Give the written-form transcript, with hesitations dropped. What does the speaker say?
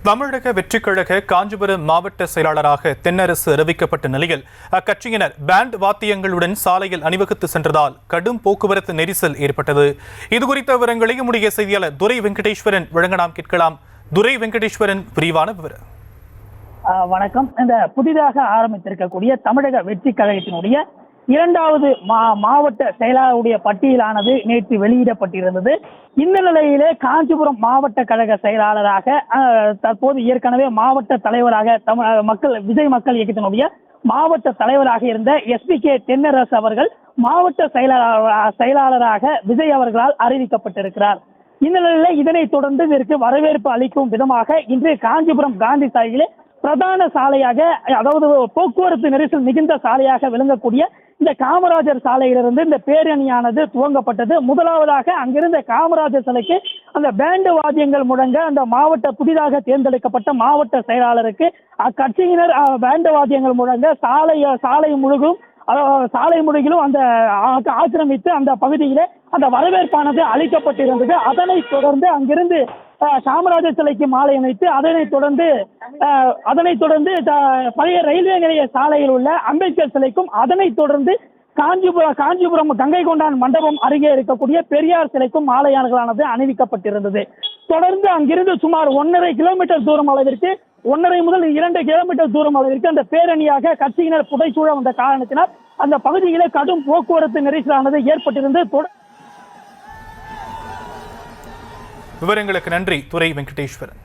தமிழக வெற்றிக் கழக காஞ்சிபுரம் மாவட்ட செயலாளராக தென்னரசு அறிவிக்கப்பட்ட நிலையில் அக்கட்சியினர் பேண்ட் வாத்தியங்களுடன் சாலையில் அணிவகுத்து சென்றதால் கடும் போக்குவரத்து நெரிசல் ஏற்பட்டது. இதுகுறித்த விவரங்களை நம்முடைய செய்தியாளர் துரை வெங்கடேஸ்வரன் வழங்க நாம் கேட்கலாம். துரை வெங்கடேஸ்வரன், விரிவான விவரம். வணக்கம். இந்த புதிதாக ஆரம்பித்திருக்கக்கூடிய தமிழக வெற்றி கழகத்தினுடைய இரண்டாவது மாவட்ட செயலாளருடைய பட்டியலானது நேற்று வெளியிடப்பட்டிருந்தது. இந்த நிலையிலே காஞ்சிபுரம் மாவட்ட கழக செயலாளராக தற்போது ஏற்கனவே மாவட்ட தலைவராக விஜய் மக்கள் இயக்கத்தினுடைய மாவட்ட தலைவராக இருந்த SPK தென்னரசு அவர்கள் மாவட்ட செயலாளராக விஜய் அவர்களால் அறிவிக்கப்பட்டிருக்கிறார். இந்த நிலையில இதனைத் தொடர்ந்து இதற்கு வரவேற்பு அளிக்கும் விதமாக இன்று காஞ்சிபுரம் காந்தி சாலையிலே பிரதான சாலையாக, அதாவது போக்குவரத்து நெரிசல் மிகுந்த சாலையாக விளங்கக்கூடிய இந்த காமராஜர் சாலையிலிருந்து இந்த பேரணியானது துவங்கப்பட்டது. முதலாவதாக அங்கிருந்த காமராஜர் சிலைக்கு அந்த பேண்டு வாத்தியங்கள் முழங்க அந்த புதிதாக தேர்ந்தெடுக்கப்பட்ட மாவட்ட செயலாளருக்கு அக்கட்சியினர் பேண்டு வாத்தியங்கள் முழங்க சாலை முழுகிலும் அந்த ஆக்கிரமித்து அந்த பகுதியிலே அந்த வரவேற்பானது அளிக்கப்பட்டிருந்தது. அதனைத் தொடர்ந்து அங்கிருந்து காமராஜர் சிலைக்கு மாலை அணிவித்து அதனைத் தொடர்ந்து பழைய ரயில்வே நிலைய சாலையில் உள்ள அம்பேத்கர் சிலைக்கும், அதனைத் தொடர்ந்து காஞ்சிபுரம் கங்கை கொண்டான் மண்டபம் அருகே இருக்கக்கூடிய பெரியார் சிலைக்கும் மாலையானது அணிவிக்கப்பட்டிருந்தது. தொடர்ந்து அங்கிருந்து சுமார் 1.5 கிலோமீட்டர் தூரம் அளவிற்கு 1.5 முதல் 2 கிலோமீட்டர் தூரம் அளவிற்கு அந்த பேரணியாக கட்சியினர் புடைசூழ வந்த காரணத்தினால் அந்த பகுதியிலே கடும் போக்குவரத்து நெரிசலானது ஏற்பட்டிருந்தது. விவரங்களுக்கு நன்றி துரை வெங்கடேஸ்வரன்.